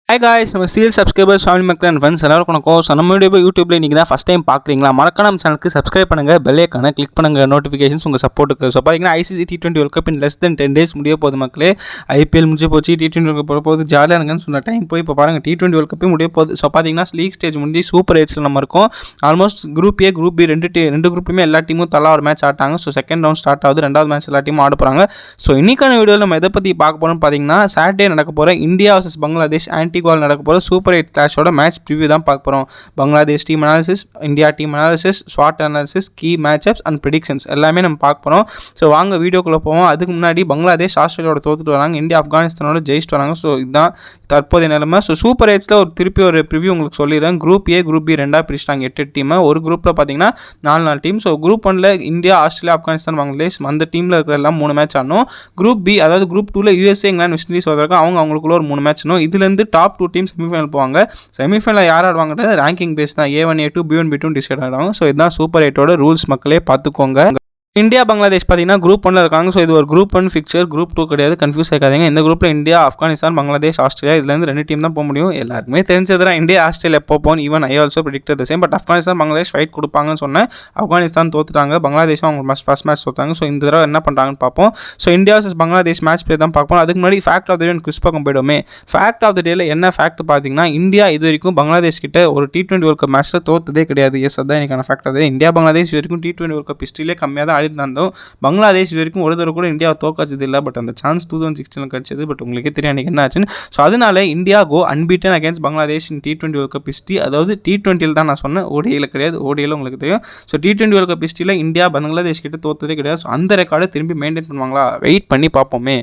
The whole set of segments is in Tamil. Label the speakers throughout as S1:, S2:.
S1: ஹாய் காய்ஸ், நம்ம சீரியல் சப்ஸ்கிரைபர்ஸ் ஃபேமிலி மக்கள் அண்ட் ஃப்ரெண்ட்ஸ் எல்லாருக்கும் வணக்கம். ஸோ நம்ம வீடியோ யூடியூப்ல இன்றைக்கி தான் ஃபஸ்ட் டைம் பார்க்குறீங்களா, மறக்காம நம்ம சேனலுக்கு சப்ஸ்கிரைப் பண்ணுங்கள், பெல் ஐக்கானை கிளிக் பண்ணுங்கள், நோட்டிஃபிகேஷன்ஸ் உங்கள் சப்போர்ட்டுக்கு. ஸோ பார்த்தீங்கன்னா ICC T20 world cup in less than 10 days முடிய போகுது மக்களே. IPL முடிஞ்சு போச்சு, T20 வேர்ல்ட் கப் போகுது, ஜாலியாக இருங்கன்னு சொன்ன டைம் போய் இப்போ பாருங்கள் T20 வேர்ல்ட் கப்பே முடிய போகுது. ஸோ பார்த்தீங்கன்னா லீக் ஸ்டேஜ் முடிஞ்சு சூப்பர் 8 நம்ம இருக்கோம். Almost group A group B ரெண்டு குரூப்லையுமே எல்லா டீமும் தலா ஒரு மேட்ச் ஆட்டாங்க. ஸோ செகண்ட் ரவுண்ட் ஸ்டார்ட் ஆகுது, ரெண்டாவது மேட்ச் எல்லா டீமும் ஆட போகிறாங்க. ஸோ இன்னைக்கான வீடியோவில் நம்ம எதை பற்றி பார்க்க போகிறோம்னு பார்த்தீங்கன்னா சாட்டர்டே நடக்க போகிற இந்தியா வர்சஸ் பங்களாதேஷ் ஆன்டிகுவால் நடக்க போகிற சூப்பர் 8 கிளாஷோட மேட்ச் ப்ரிவ்யூ தான் பார்க்க போகிறோம். Bangladesh team analysis, India team analysis, ஸ்வாட் analysis, key matchups and predictions எல்லாமே நம்ம பார்க்க போகிறோம். ஸோ வாங்க வீடியோக்குள்ளே போவோம். அதுக்கு முன்னாடி பங்களாதேஷ் ஆஸ்திரேலியாவோட தோத்துட்டு வராங்க, இந்தியா ஆப்கானிஸ்தானோட ஜெயிச்சுட்டு வராங்க. ஸோ இதுதான் தற்போதைய நிலைமை. ஸோ சூப்பர் 8ல் திருப்பி ஒரு ப்ரிவ்யூ உங்களுக்கு சொல்லிடுறேன். குரூப் ஏ குரூப் பி ரெண்டாக பிரிச்சிட்டாங்க 8 டீம். ஒரு குரூப்பில் பார்த்தீங்கன்னா 4 டீம். ஸோ குரூப் 1ல் இந்தியா, ஆஸ்திரேலியா, ஆப்கானிஸ்தான், பங்களாதேஷ் அந்த டீமில் இருக்கிற எல்லாம் 3 மேட்ச் ஆடணும். குரூப் பி அதாவது குரூப் 2ல் USA, இங்கிலாந்து, வெஸ்ட் இண்டீஸ் வந்திருக்காங்க. அவங்களுக்குள்ள ஒரு 3 மேட்ச் ஆடணும். இதுலேருந்து டாப் 2 டீம் செமிஃபைனல் போவாங்க. செமிஃபைனல் யார் ஆடுவாங்கன்றது ரேங்கிங் பேஸ் தான். A1 A2 B1 B2 decide ஆகிடுவாங்க. ஸோ இதுதான் சூப்பர் 8ஓட ரூல்ஸ் மக்களே, பார்த்துக்கோங்க. இந்தியா பங்களாதேஷ் பார்த்தீங்கன்னா குரூப் 1ல் இருக்காங்க. ஸோ இது ஒரு குரூப் 1 ஃபிக்சர், குரூப் 2 கிடையாது, கன்ஃபியூஸ் ஆகாதீங்க. இந்த குரூப்பில் இந்தியா, ஆப்கானிஸ்தான், பங்களாதேஷ், ஆஸ்திரேலியா இதுலேருந்து 2 டீம் தான் போக முடியும். எல்லாருக்குமே தெரிஞ்சதுதான் இந்தியா ஆஸ்திரேலியா போகும். Even I also predicted the same. But Afghanistan Bangladesh fight கொடுப்பாங்கன்னு சொன்னேன். ஆப்கானிஸ்தான் தோத்துட்டாங்க, பங்களாதேஷும் அவங்க ஃபர்ஸ்ட் மேட்ச் தோத்தாங்க. ஸோ இந்த தடவை என்ன பண்ணுறாங்கன்னு பார்ப்போம். So India versus Bangladesh match play தான் பார்ப்போம். அதுக்கு முன்னாடி fact of the day quiz பக்கம் போய்டுமே. ஃபேக்ட் ஆஃப் த டேல என்ன ஃபேக்ட் பார்த்தீங்கன்னா, இந்தியா இது வரைக்கும் பங்களாதேஷ் கிட்ட ஒரு T20 வேர்ல்ட் கப் மேட்ச்சில் தோத்ததே கிடையாது. எஸ், அதுதான் எனக்கான fact of the day. India Bangladesh இது வரைக்கும் T20 வேர்ல்ட் கப் ஹிஸ்ட்ரியிலே கம்மியாக தான் ஆடிட்டு இருந்தோம். பங்களாதேஷ் இது வரைக்கும் ஒரு தடவை கூட இந்தியாவை தோக்காச்சது இல்லை. பட் அந்த சான்ஸ் 2016 கிடச்சது. பட் உங்களுக்கே தெரியும் அன்றைக்கி என்ன ஆச்சுன்னு. ஸோ அதனால இந்தியா கோ அன்பீட்டன் அகேன்ஸ்ட் பங்களாதேஷ் இன் T20 வேர்ல்ட் கப் ஹிஸ்ட்ரி. அதாவது T20ல் தான் நான் சொன்னேன், ODIயில் கிடையாது. ODIயில் உங்களுக்கு தெரியும். ஸோ T20 வேர்ல்ட் கப் ஹிஸ்ட்ரியில் இந்தியா பங்களாதேஷ் கிட்ட தோத்ததே கிடையாது. ஸோ அந்த ரெக்கார்டை திரும்பி மெயின்டைன் பண்ணுவாங்களா, வெயிட் பண்ணி பார்ப்போமே.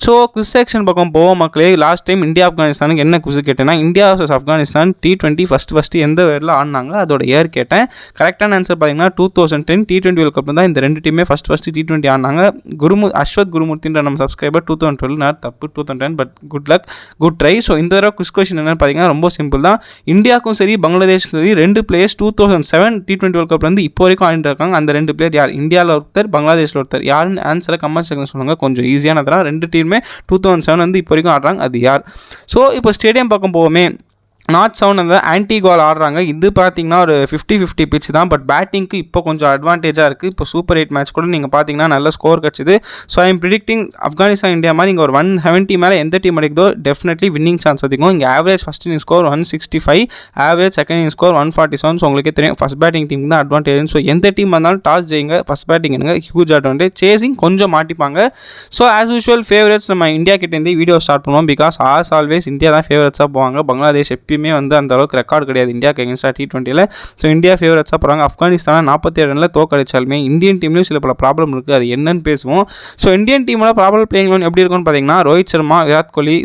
S1: ஸோ குவிஸ் செக்ஷன் பக்கம் போவோம் மக்களே. லாஸ்ட் டைம் இந்தியா ஆப்கானிஸ்தானுக்கு என்ன குவிஸ் கேட்டேன்னா, India versus Afghanistan T20 first எந்த வேரில் ஆடினாங்க அதோட இயர் கேட்டேன். கரெக்டான ஆன்சர் பார்த்தீங்கன்னா 2010 T20 வேர்ல்ட் கப் தான் இந்த 2 டீமே ஃபஸ்ட்டு T20 ஆடினாங்க. அஸ்வத் குருமூர்த்தின்ற நம்ம சப்ஸ்கிரைபர் 2012 தப்பு 2010. But good luck, good try. So இந்த தடவை குவிஸ் கொஸ்டின் என்னன்னு பார்த்தீங்கன்னா ரொம்ப சிம்பிள் தான். இந்தியாவுக்கும் சரி பங்களாதேஷ்க்கும் சரி 2 பிளேயர்ஸ் 2007 T20 வேர்ல்ட் கப்லேருந்து இப்போ வரைக்கும் ஆடிட்டு இருக்காங்க. அந்த 2 பிளேயர் யார்? இந்தியாவில் ஒருத்தர், பங்களாதேஷில் ஒருத்தர். யாருன்னு ஆன்சரை கமெண்ட் செக்ஷன் சொல்லுங்கள். கொஞ்சம் ஈஸியானதான். 2 டீமுமே 2007 வந்து இப்போ வரைக்கும் ஆடுறாங்க. அது யார்? ஸோ இப்போ ஸ்டேடியம் பக்கம் போவோமே. நார்த் சவுண்ட் அந்த ஆன்டிகுவால் ஆடுறாங்க. இது பார்த்தீங்கன்னா ஒரு 50-50 பிச் தான். பட் பேட்டிங்க்கு இப்போ கொஞ்சம் அட்வான்டேஜாக இருக்குது. இப்போ சூப்பர் 8 மேட்ச் கூட நீங்கள் பார்த்தீங்கன்னா நல்ல ஸ்கோர் கிடச்சிது. So I am predicting Afghanistan India மாதிரி இங்கே ஒரு 170 மேலே எந்த டீம் அடிக்குதோ டெஃபினெட்லி வின்னிங் சான்ஸ் அதிகம். இங்கே average first inning score 165, average second inning score 147. So உங்களுக்கே தெரியும் ஃபஸ்ட் பேட்டிங் டீம் தான் அட்வான்டேஜ். ஸோ எந்த டீம் வந்தாலும் டாஸ் ஜெயிங்க, ஃபஸ்ட் பேட்டிங் எடுங்க, ஹியூஜ் அட்வான்டேஜ். சேசிங் கொஞ்சம் மாட்டிப்பாங்க. ஸோ ஆஸ் யூஷுவல் ஃபேவரட்ஸ் நம்ம இந்தியா கிட்டேருந்து வீடியோ ஸ்டார்ட் பண்ணுவோம். பிகாஸ் ஆல்வேஸ் இந்தியா தான் ஃபேவரட்ஸாக போவாங்க. பங்களாதேஷ் எப்பயுமே வந்து அந்த அளவுக்கு ரெக்கார்டு கிடையாது இந்தியாவுக்கு எகென்ஸ்டாக T20யில். ஸோ இந்தியா ஃபேவரட்ஸாக போகிறாங்க. ஆப்கானிஸ்தான் 47 ரனில் தோக்கடிச்சாலுமே இந்தியன் டீம்லேயும் சில பல ப்ராப்ளம் இருக்குது. அது என்னன்னு பேசுவோம். ஸோ இந்தியன் டீமோட ப்ராப்ளம் பிளேயிங் லெவன் எப்படி இருக்குன்னு பார்த்தீங்கன்னா, ரோஹித் சர்மா, விராட் கோலி,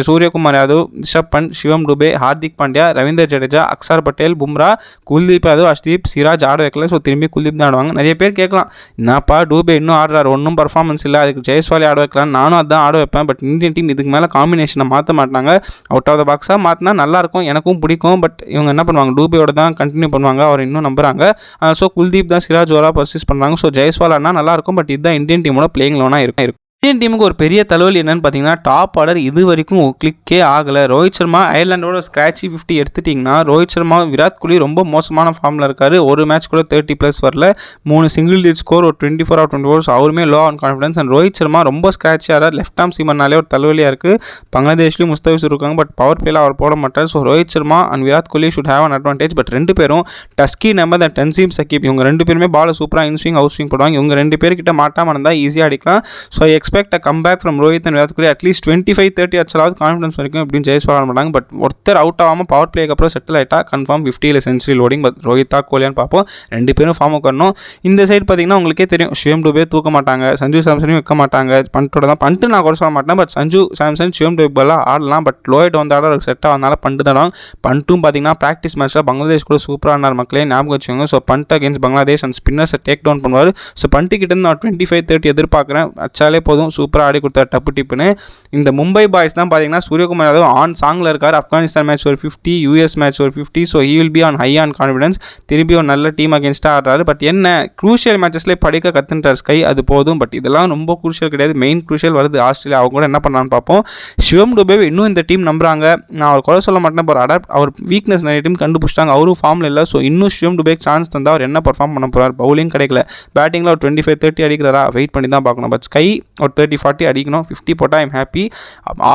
S1: சூரியகுமார் யாதவ், ரிஷப் பண்ட், சிவம் டுபே, ஹார்திக் பாண்டியா, ரவீந்தர் ஜடேஜா, அக்ஷர் பட்டேல், பும்ரா, குல்தீப் யாதவ், அஷ்தீப், சிராஜ் ஆட வைக்கல. ஸோ திரும்பி குல்தீப் தான் ஆடுவாங்க. நிறைய பேர் கேட்கலாம், என்னப்பா டூபே இன்னும் ஆடுறாரு, ஒன்றும் பர்ஃபார்மன்ஸ் இல்லை, அதுக்கு ஜெயஸ்வாலி ஆட வைக்கலாம். நானும் அதான் ஆட வைப்பேன். பட் இந்தியன் டீம் இதுக்கு மேலே காம்பினேஷனை மாற்ற மாட்டாங்க. அவுட் ஆஃப் த பாக்ஸாக மாற்றினா நல்லாயிருக்கும், எனக்கும் பிடிக்கும். பட் இவங்க என்ன பண்ணுவாங்க, டூபேயோட தான் கண்டினியூ பண்ணுவாங்க. அவர் இன்னும் நம்புறாங்க. ஸோ குல்தீப் தான் சிராஜ் ஓரா பர்சேஸ் பண்ணுறாங்க. ஸோ ஜெயஸ்வாலா நல்லாயிருக்கும். பட் இதுதான் இந்தியன் டீமோட பிளேயிங் லெவனாக இருக்கும். இந்தியன் டீமுக்கு ஒரு பெரிய தலைவலி என்னன்னு பார்த்தீங்கன்னா, டாப் ஆர்டர் இது வரைக்கும் கிளிக்கே ஆகலை. ரோஹித் சர்மா அயர்லாண்டோட ஸ்க்ராட்சி 50 எடுத்துட்டிங்கன்னா, ரோஹித் சர்மா, விராட் கோலி ரொம்ப மோசமான ஃபார்மில் இருக்கார். ஒரு மேட்ச் கூட 30+ வரல. 3 சிங்கிள் டிஜிட் ஸ்கோர், ஒரு 24 out of 24. அவருமே low on confidence. And Rohit Sharma ரொம்ப ஸ்க்ராட்சி ஆகிறார். லெஃப்ட் ஆர்ம் சீமர்னாலே ஒரு தலைவலியாக இருக்குது. பங்களாதேஷ்லேயும் முஸ்தபிஸ் இருக்காங்க. பட் பவர் பிளேல அவர் போட மாட்டார். So Rohit Sharma and Virat Kohli should have an advantage. But 2 பேரும் டஸ்கி நம்பர் தன்சீம் சக்கீப் இவங்க 2 பேருமே பால் சூப்பராக இன்ஸ்விங் அவுட் ஸ்விங் போடுவாங்க. இவங்க 2 பேர்கிட்ட மாட்டாமல் இருந்தால் ஈஸியாக அடிக்கலாம். So expect a comeback from Rohit and Virat Kohli. At least 25-30 அடிச்சாலாவது கான்ஃபிடன்ஸ் வரைக்கும் அப்படின்னு ஜெயஸ்வால் ஆட மாட்டாங்க. பட் ஒருத்தர் அவுட் ஆகாமல் பவர் பிளேக்கு அப்புறம் செட்டில் ஆகிட்டா கன்ஃபார்ம் 50 சென்ச்சுரி லோடிங். பட் ரோஹித்தா கோலியான்னு பார்ப்போம். 2 பேரும் ஃபார்முக்கு வரணும். இந்த சைடு பார்த்தீங்கன்னா உங்களுக்கே தெரியும், சிவம் டுபே தூக்க மாட்டாங்க, சஞ்சு சாம்சனையும் வைக்க மாட்டாங்க. பண்டோட தான் பண்ட்டு நான் கூட சொல்ல மாட்டேன். பட் சஞ்சு சாம்சன், சிவம் டுபே எல்லாம் ஆடலாம். பட் லோயிட் வந்து ஆட ஒரு செட்டாக வந்தாலும் பண்டு தான். பண்ட்டும் பார்த்தீங்கன்னா ப்ராக்டிஸ் மேட்ச்சில் பங்களாதேஷ் கூட சூப்பராக ஆனார் மக்களே, ஞாபகம் வச்சுக்கோங்க. So Pant against Bangladesh and ஸ்பின்னர்ஸை டேக் டவுன் பண்ணுவார். ஸோ பண்ட்டு கிட்டேருந்து நான் 25-30 எதிர்பார்க்குறேன். அச்சாலே போதும் போதும் சூப்பராக ஆடி கொடுத்தாரு டப்பு டிப்புன்னு. இந்த மும்பை பாய்ஸ் தான் பார்த்தீங்கன்னா சூரியகுமார் யாதவ் ஆன் சாங்கில் இருக்கார். ஆப்கானிஸ்தான் மேட்ச் ஒரு 50, யூஎஸ் மேட்ச் ஒரு 50. So he will be on high on confidence. திரும்பி ஒரு நல்ல டீம் அகேன்ஸ்டாக ஆடுறாரு. பட் என்ன க்ரூஷியல் மேட்சஸ்லேயே படிக்க கற்றுட்டார் ஸ்கை, அது போதும். பட் இதெல்லாம் ரொம்ப க்ரூஷியல் கிடையாது. மெயின் க்ரூஷியல் வருது ஆஸ்திரேலியா. அவங்க கூட என்ன பண்ணான்னு பார்ப்போம். சிவம் டுபே இன்னும் இந்த டீம் நம்புறாங்க. நான் அவர் குறை சொல்ல மாட்டேன். அவர் வீக்னஸ் நிறைய டீம் கண்டுபிடிச்சிட்டாங்க. அவரும் ஃபார்மில் இல்லை. ஸோ இன்னும் சிவம் டுபேக்கு சான்ஸ் தந்தால் அவர் என்ன பர்ஃபார்ம் பண்ண போகிறார். பவுலிங் கிடைக்கல, பேட்டிங்கில் ஒரு 25-30 அடிக்கிறாரா, வெயிட் பண்ணி தான் பார்க்கணும். பட் ஸ்கை ஒரு 30-40 அடிக்கணும். 50 போட்டால் ஐம் ஹாப்பி.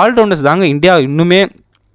S1: ஆல்ரவுண்டர்ஸ் தாங்க இந்தியா இன்னுமே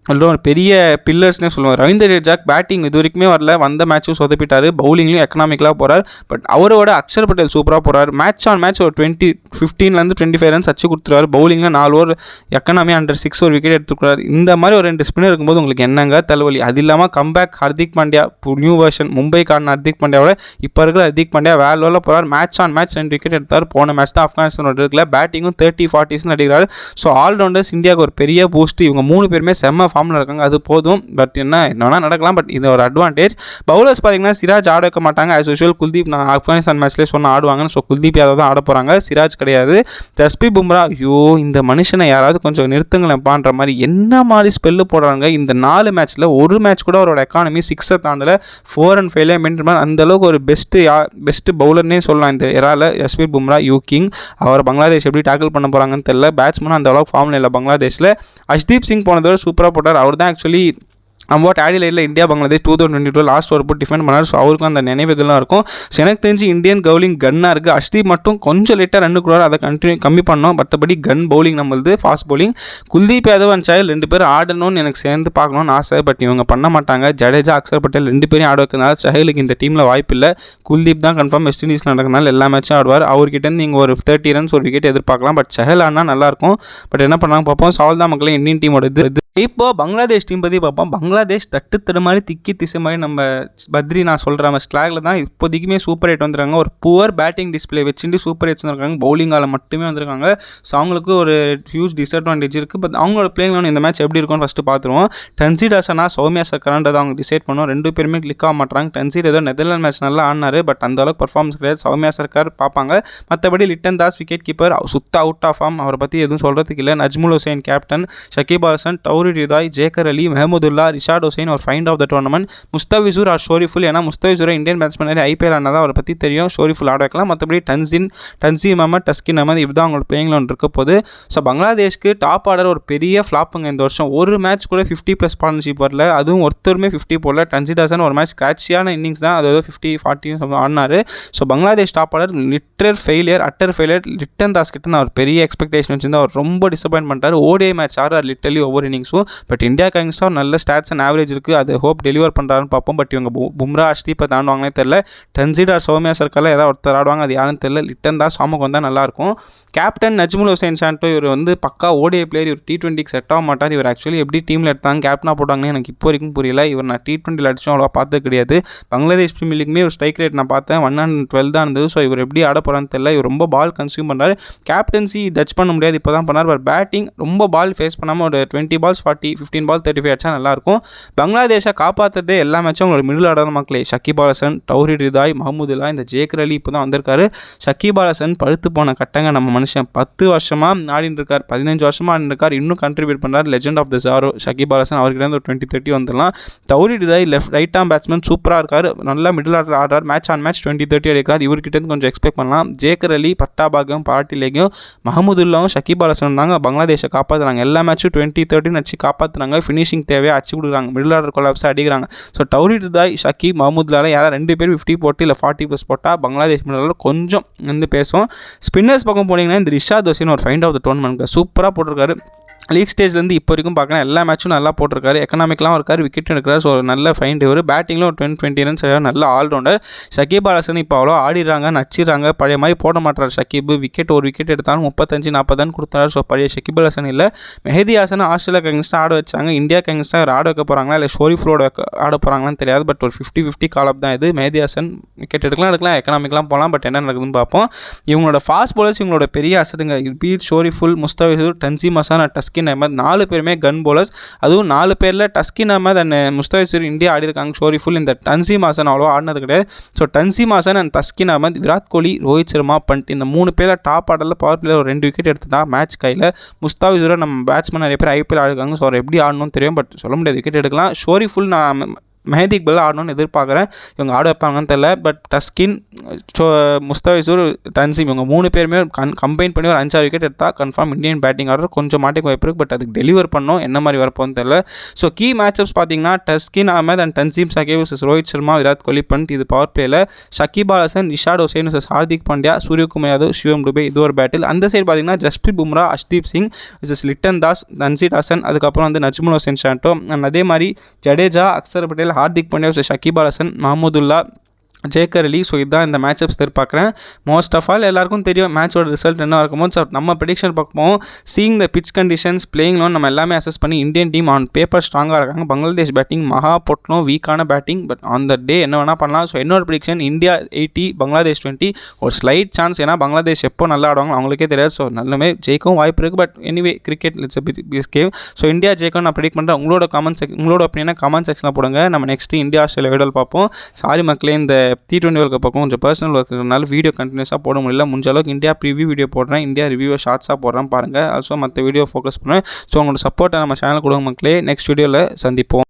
S1: ஒரு பெரிய பில்லர்ஸ்னே சொல்லுவாங்க. ரவீந்தர் ஜடேஜா பேட்டிங் இது வரைக்குமே வரல, வந்த மேட்சும் சொதப்பிட்டார். பவுலிங்லையும் எக்கனாமிக்கலாக போகிறார். பட் அவரோட அக்ஷர் பட்டேல் சூப்பராக போகிறார். மேட்ச் ஆன் மேட்ச் ஒரு 15-25 ரன்ஸ் அச்சு கொடுத்துருவார். பவுலிங்கில் 4 ஓவர் எக்கனாமி அண்டர் 6 ஒரு விக்கெட் எடுத்துக்கிறார். இந்த மாதிரி ஒரு 2 ஸ்பின்னர் இருக்கும்போது உங்களுக்கு என்னங்க தலைவலி. அது இல்லாமல் comeback Hardik Pandya, new version மும்பைக்கான ஹர்திக் பாண்டியாவோட இப்போ இருக்கிற ஹர்திக் பாண்டியா வேற லெவலில் போகிறார். மேட்ச் ஆன் மேட்ச் 2 விக்கெட் எடுத்தார். போன மேட்ச் தான் ஆப்கானிஸ்தானோட இருக்குல்ல, பேட்டிங்கும் 30-40 அடிக்கிறார். ஸோ ஆல்ரவுண்டர்ஸ் இந்தியாவுக்கு ஒரு பெரிய பூஸ்ட். இவங்க 3 பேருமே செம்ம ஃபார்மில் இருக்காங்க, அது போதும். பட் என்ன வேணால் நடக்கலாம். பட் இது ஒரு அட்வான்டேஜ். பவுலர்ஸ் பார்த்தீங்கன்னா சிராஜ் ஆட வைக்க மாட்டாங்க. ஆஸ் யூஷுவல் குல்தீப், நான் ஆப்கானிஸ்தான் மேட்ச்லேயே சொன்ன ஆடுவாங்கன்னு. ஸோ குல்தீப் யாதவ் தான் ஆட போகிறாங்க, சிராஜ் கிடையாது. ஜஸ்பிரீத் பும்ரா, ஐயோ இந்த மனுஷனை யாராவது கொஞ்சம் நிறுத்துங்களேன்பான்ற மாதிரி என்ன மாதிரி ஸ்பெல்லு போடுறாங்க. இந்த 4 மேட்ச்சில் ஒரு மேட்ச் கூட அவரோட எக்கானமி 6 தாண்டல, 4 and 5 மெயின்டைன் பண்ண அந்தளவுக்கு ஒரு பெஸ்ட் பவுலர்னே சொல்லலாம் இந்த எரால. ஜஸ்பிரீத் பும்ரா யூகிங், அவர் பங்களாதேஷ் எப்படி டேக்கிள் பண்ண போகிறாங்கன்னு தெரியல. பேட்ஸ்மேன் அந்த அளவுக்கு ஃபார்மில் இல்லை பங்களாதேஷில். அஷ்தீப் சிங் போனதோட சூப்பராக போட்டார். அவர் தான் ஆக்சுவலி அம்பாட் ஆடிலைட்டில் இந்தியா பங்களாதேஷ் 2022 லாஸ்ட் ஓவர் போட்டு டிஃபெண்ட் பண்ணார். ஸோ அவருக்கும் அந்த நினைவுகள்லாம் இருக்கும். ஸோ எனக்கு தெரிஞ்சு இந்தியன் பவுலிங் கன்னாக இருக்குது. அஷ்தீப் மட்டும் கொஞ்சம் லேட்டாக ரன்னு கூட அதை கம்மி பண்ணோம். மற்றபடி கன் பவுலிங் நம்மளுது fast bowling. Kuldeep Yadav and Chahal 2 பேரும் ஆடணும்னு எனக்கு சேர்ந்து பார்க்கணும்னு ஆசை. பட் இவங்க பண்ண மாட்டாங்க. ஜடேஜா, அக்ஷர் பட்டேல் 2 பேரும் ஆட வைக்கிறதுனால சஹலுக்கு இந்த டீமில் வாய்ப்பு இல்லை. குல்தீப் தான் கன்ஃபார்ம் வெஸ்ட் இண்டீஸில் நடக்கிறனால எல்லா மேட்சும் ஆடுவார். அவர்கிட்ட நீங்கள் ஒரு 30 ரன்ஸ் ஒரு விக்கெட் எதிர்பார்க்கலாம். பட் சஹல் ஆனால் நல்லாயிருக்கும். பட் என்ன பண்ணாங்க பார்ப்போம். சால்தான் மக்களே இந்தியன் டீமோட இது. இப்போ பங்களாதேஷ் டீம் பற்றி பார்ப்போம். பங்களாதேஷ் தட்டு மாதிரி திக்கி திசை மாதிரி நம்ம பத்ரி நான் சொல்கிற மாதிரி ஸ்லாகில் தான் இப்போதைக்குமே சூப்பர் 8 வந்துருக்காங்க. ஒரு புவர் பேட்டிங் டிஸ்பிளே வச்சுட்டு சூப்பர் 8 வந்துருக்காங்க. பவுலிங்கால் மட்டுமே வந்திருக்காங்க. ஸோ அவங்களுக்கு ஒரு ஹியூஜ் டிஸ்அட்வான்டேஜ் இருக்குது. பட் அவங்களோட பிளேயிங் இந்த மேட்ச் எப்படி இருக்கும்னு ஃபஸ்ட்டு பார்த்துருவோம். டன்சீட் ஹசனா, சௌமியா சக்கரன்றதை அவங்க டிசைட் பண்ணுவோம். 2 பேருமே கிளிக் ஆக மாட்டாங்க. டன்சீட் ஏதோ நெதர்லாந்து மேட்ச் நல்லா ஆடினார். பட் அந்த அளவுக்கு பர்ஃபார்மன்ஸ் கிடையாது. சௌமியா சர்க்கார் பார்ப்பாங்க. மற்றபடி லிட்டன் தாஸ் விக்கெட் கீப்பர் சுத்த அவுட் ஆஃப் ஃபார்ம். அவரை பற்றி எதுவும் சொல்கிறதுக்கு இல்லை. நஜ்முல் ஹுசைன் கேப்டன், ஷக்கீப் அல் ஹசன், டௌரிட் ரிதாய், ஜேக்கர் அலி, மெஹமுதுல்லா, ரிஷாட் ஹுசைன் ஒரு find of the tournament. Mustafizur or Shoriful. ஏன்னா முஸ்தபிசூரை இந்தியன் பேட்ஸ்மேன் ஐபிஎல் ஆனதான் அவரை பற்றி தெரியும். ஷோரிஃபுல் ஆட வைக்கலாம். மற்றபடி தன்சீம் அஹமத், டஸ்கின் அஹமத் இப்படி தான் அவங்களோட பிளேயிங் லோன் இருக்க போது. ஸோ பங்களாதேஷ்க்கு டாப் ஆர்டர் ஒரு பெரிய ஃப்ளாப்புங்க இந்த வருஷம். ஒரு மேட்ச் கூட 50+ பார்ட்னர்ஷிப் வரல. அதுவும் ஒருத்தருமே 50 போடல. டன்சீட் ஹசன் ஒரு மேட்ச் ஸ்க்ராட்சியான இன்னிங்ஸ் தான், அதாவது 50-40 ஆடினார். So Bangladesh top order utter failure. Lytton Das கிட்ட நான் ஒரு பெரிய எக்ஸ்பெக்டேஷன் வச்சிருந்தேன். அவர் ரொம்ப டிசப்பாயின்ட் பண்ணிட்டார். ஓடிஐ மேட்ச் ஆடுறார் லிட்டரலி ஒவ்வொரு இன்னிங்ஸும். பட் இந்தியா அகேன்ஸ்டாக நல்ல ஸ்டாட்ஸ் அண்ட் ஆவரேஜ் இருக்குது. அது ஹோப் டெலிவர் பண்ணுறாருன்னு பார்ப்போம். பட் இவங்க பும்ரா, அஷ்தீப்பை தாண்டுவாங்கன்னே தெரில. டன்சீட் ஆர் சௌமியா சர்க்காரில் யாராவது ஒருத்தர் ஆடுவாங்க, அது யாருன்னு தெரில. லிட்டன் தாஸ் ஃபார்முக்கு வந்தால் நல்லாயிருக்கும். கேப்டன் நஜ்முல் ஹுசைன் சாண்டோ, இவர் வந்து பக்கா ஓடிஐ பிளேயர். இவர் T20க்கு செட் ஆக மாட்டார். இவர் ஆக்சுவலி எப்படி டீமில் எடுத்தாங்க கேப்டனாக போட்டாங்கன்னு எனக்கு இப்போ வரைக்கும் புரியல. இவர் நான் T20 அடிச்சும் அவ்வளோவா பார்த்தது கிடையாது. பங்களாதேஷ் பிரீமியர் லீக்மே ஒரு ஸ்ட்ரைக் ரேட் நான் பார்த்தேன் 112 தான் இருந்தது. ஸோ இவர் எப்படி ஆட போகிறான்னு தெரியல. இவர் ரொம்ப பால் கன்சியூம் பண்ணுறாரு. கேப்டன்சி ஜட்ஜ் பண்ண முடியாது, இப்போ தான் பண்ணார். பட் பேட்டிங் ரொம்ப பால் ஃபேஸ் பண்ணாமல் ஒரு 20 balls 40, 15 balls 35 அடிச்சா நல்லாயிருக்கும். பங்களாதேஷை காப்பாற்றுறதே எல்லா மேட்சும் அவங்களோட மிடில் ஆர்டர் மக்களே. ஷக்கீப் அல் ஹசன், டௌரிட் ரிதாய், மஹமுதுல்லா, இந்த ஜேக்கர் அலி இப்போ தான் வந்திருக்காரு. ஷக்கீப் அல் ஹசன் பழுத்து போன கட்டங்க நம்ம மனுஷன். 10 வருஷமாக ஆடின்னு இருக்கார், 15 வருஷமாக ஆடின்னு இருக்கார். இன்னும் கண்ட்ரிபியூட் பண்ணுறார். லெஜெண்ட் ஆஃப் த ஜாரோ ஷக்கீப் அல் ஹசன். அவர்கிட்ட ஒரு 20-30 வந்துடலாம். டௌரிட் ரிதாய் ரைட் ஆம் பேட்ஸ்மேன் சூப்பராக இருக்கார். நல்லா மிடில் ஆர்டர் ஆடுறார். மேட்ச் ஆன் மேட்ச் 20-30 அடிக்கிறார். இவர்கிட்ட கொஞ்சம் எக்ஸ்பெக்ட் பண்ணலாம். ஜேக்கர் அலி, பட்டாபாகம், பாட்டிலேயும், மஹமுதுல்லாவும் ஷக்கீப் அல் ஹசன் தாங்க பங்களாதேஷை காப்பாற்றுறாங்க. எல்லா மேட்சும் 20-30 அடிச்சு காப்பாற்றுறாங்க. ஃபினிஷிங் தேவையாக அடிச்சு கொடுக்குறாங்க. மிடில் ஆர்டர் கொலாப்ஸாக அடிக்கிறாங்க. ஸோ டௌரிட் ரிதாய், ஷக்கீப், மஹமுதுல்லால யாராவது 2 பேர் 50 போட்டு இல்லை 40+ போட்டால் பங்களாதேஷ் மிடில் ஆர்டர் கொஞ்சம் வந்து பேசும். ஸ்பின்னர்ஸ் பக்கம் போனீங்கன்னா இந்த ரிஷாத் ஹுசைன் ஒரு ஃபைண்ட் ஆஃப் த டோர்னமெண்ட் சூப்பராக போட்டிருக்காரு. லீக் ஸ்டேஜ்லேருந்து இப்போ வரைக்கும் பார்க்கலாம் எல்லா மேட்சும் நல்லா போட்டிருக்காரு. எக்கனாமிக்லாம் இருக்கார், விக்கெட் எடுக்கிறார். ஸோ நல்ல ஃபைண்ட். இவர் பேட்டிங்கில் ஒரு 20 ரன்ஸ் நல்ல ஆல்ரவுண்டர். ஷக்கீப் அல் ஹசன் இப்போ அவ்வளோ ஆடிடுறாங்க, நச்சிடுறாங்க. பழைய மாதிரி போட மாட்டார் ஷக்கீப். ஒரு விக்கெட் எடுத்தாலும் 35-40 கொடுத்தாரு. ஸோ பழைய ஷக்கீப் அல் ஹசன் இல்லை. மெஹதி ஹாசன் ஆஸ்திரேலியாவுக்கு அகேன்ஸ்டாக ஆட வச்சாங்க. இந்தியாவுக்கு அகேன்ஸ்டாக ஆட வைக்க போகிறாங்களா இல்லை ஷோரிஃபுல்லோட ஆட போகிறாங்களான்னு தெரியாது. பட் ஒரு 50-50 கால் அப் தான் இது. மெஹதி ஹசன் விக்கெட் எடுக்கலாம், எக்கனாமிக்லாம் போகலாம். பட் என்ன நடக்குதுன்னு பார்ப்போம். இவங்களோட ஃபாஸ்ட் பவுலர்ஸ் இவங்களோட பெரிய அசடுங்க. பீட் ஷோரிஃபுல், முஸ்தபிசூர், தன்சீம் ஹசான், டஸ்கின் அஹமத் 4 பேருமே கன் பவுலர்ஸ். அதுவும் 4 பேரில் டஸ்கின் அஹமத் அண்ட் முஸ்தபிசூர் இந்தியா ஆடி இருக்காங்க. ஷோரிஃபுல் இந்த தன்சீம் ஹசான் அவ்வளோ ஆடினது கிடையாது. ஸோ தன்சீம் ஹசான் அண்ட் தஸ்கின் அஹமத், விராட் கோலி, ரோஹித் சர்மா, பண்ட் இந்த 3 பேரில் டாப் ஆர்டரில் பவர் பிளேயர் ஒரு 2 விக்கெட் எடுத்துட்டா மேட்ச் கையில். முஸ்தாபிசூரை நம்ம பேட்ஸ்மேன் நிறைய பேர் ஐபிஎல் ஆடிருக்காங்க. ஸோ அவர் எப்படி ஆடணும்னு தெரியும், பட் சொல்ல முடியாது, விக்கெட் எடுக்கலாம். ஷோரிஃபுல் நான் மெஹதி இக்பால் ஆடணும்னு எதிர்பார்க்குறேன். இவங்க ஆட வைப்பாங்கன்னு தெரியல. பட் டஸ்கின், முஸ்தபிசூர், தன்சீம் இவங்க 3 பேருமே கம்பைன் பண்ணி ஒரு 5-6 விக்கெட் எடுத்தால் கன்ஃபார்ம் இந்தியன் பேட்டிங் ஆர்டர் கொஞ்சம் மாட்டிக்கு வாய்ப்பு இருக்குது. பட் அதுக்கு டெலிவர் பண்ணோம், என்ன மாதிரி வரப்போன்னு தெரியல. ஸோ கீ மேட்சப்ஸ் பார்த்தீங்கன்னா டஸ்கின் அஹமத் அண்ட் தன்சீம் சாக்கே vs ரோஹித் சர்மா, விராட் கோலி, பண்ட் இது பவர் பிளேயில். ஷக்கீப் அல் ஹசன், ரிஷாட் ஹுசைன் vs ஹார்திக் பாண்டியா, சூரியகுமார் யாதவ், சிவம் டுபே இது ஒரு பேட்டில். அந்த சைடு பார்த்தீங்கன்னா ஜஸ்பிரீத் பும்ரா, அஷ்தீப் சிங் vs லிட்டன் தாஸ், தன்சீர் ஹசன், அதுக்கப்புறம் வந்து நஜ்முல் ஹுசைன் ஷாண்டோ, அண்ட் அதே மாதிரி ஜடேஜா, அக்சர் பட்டேல், ஹார்திக் பாண்டியா vs ஷக்கீப் அல் ஹசன், மஹமூதுல்லா, ஜேக்கர் அலி. ஸோ இதுதான் இந்த மேட்சப்ஸ் எதிர்பார்க்குறேன். மோஸ்ட் ஆஃப் ஆல் எல்லாருக்கும் தெரியும் மேட்சோட ரிசல்ட் என்ன இருக்குமோ. ஸோ நம்ம ப்ரெடிக்ஷன் பார்ப்போம். Seeing the pitch conditions, playing loan நம்ம எல்லாமே அசஸ் பண்ணி இந்தியன் டீம் ஆன் பேப்பர் ஸ்ட்ராங்காக இருக்காங்க. பங்களாதேஷ் பேட்டிங் மகா பொட்டலும் வீக்கான பேட்டிங். பட் ஆன் த டே என்ன வேணால் பண்ணலாம். ஸோ என்னோட ப்ரெடிக்ஷன் இந்தியா 80, பங்களாதேஷ் 20. ஒரு ஸ்லைட் சான்ஸ், ஏன்னா பங்களாதேஷ் எப்போ நல்லா ஆடுவாங்க அவங்களுக்கே தெரியாது. ஸோ நல்லமே ஜெயிக்கவும் வாய்ப்பு இருக்குது. But anyway cricket it's big game. So India ஜெயிக்கும் நான் ப்ரெடிக்ட் பண்ணுறேன். உங்களோட ஒப்பீனியனை கமெண்ட் செக்ஷனில் போடுங்க. நம்ம நெக்ஸ்ட்டு இந்தியா ஆஸ்திரேலியா வீடியோவில் பார்ப்போம். சாரி மக்களே, இந்த T20 வேர்ல்ட் கப் கொஞ்சம் பர்சனல் ஒர்க் இருக்கிறதுனால வீடியோ கண்டினியூஸாக போட முடியல. முடிஞ்ச அளவுக்கு இந்தியா ப்ரிவியூ வீடியோ போடுறேன், இந்தியா ரிவ்யூவை ஷார்ட்ஸாக போடுறேன் பாருங்கள். ஆல்சோ மற்ற வீடியோ ஃபோக்கஸ் பண்ணுவேன். ஸோ உங்களோட சப்போர்ட்டை நம்ம சேனல் கொடுங்க மக்களே. நெக்ஸ்ட் வீடியோவில் சந்திப்போம்.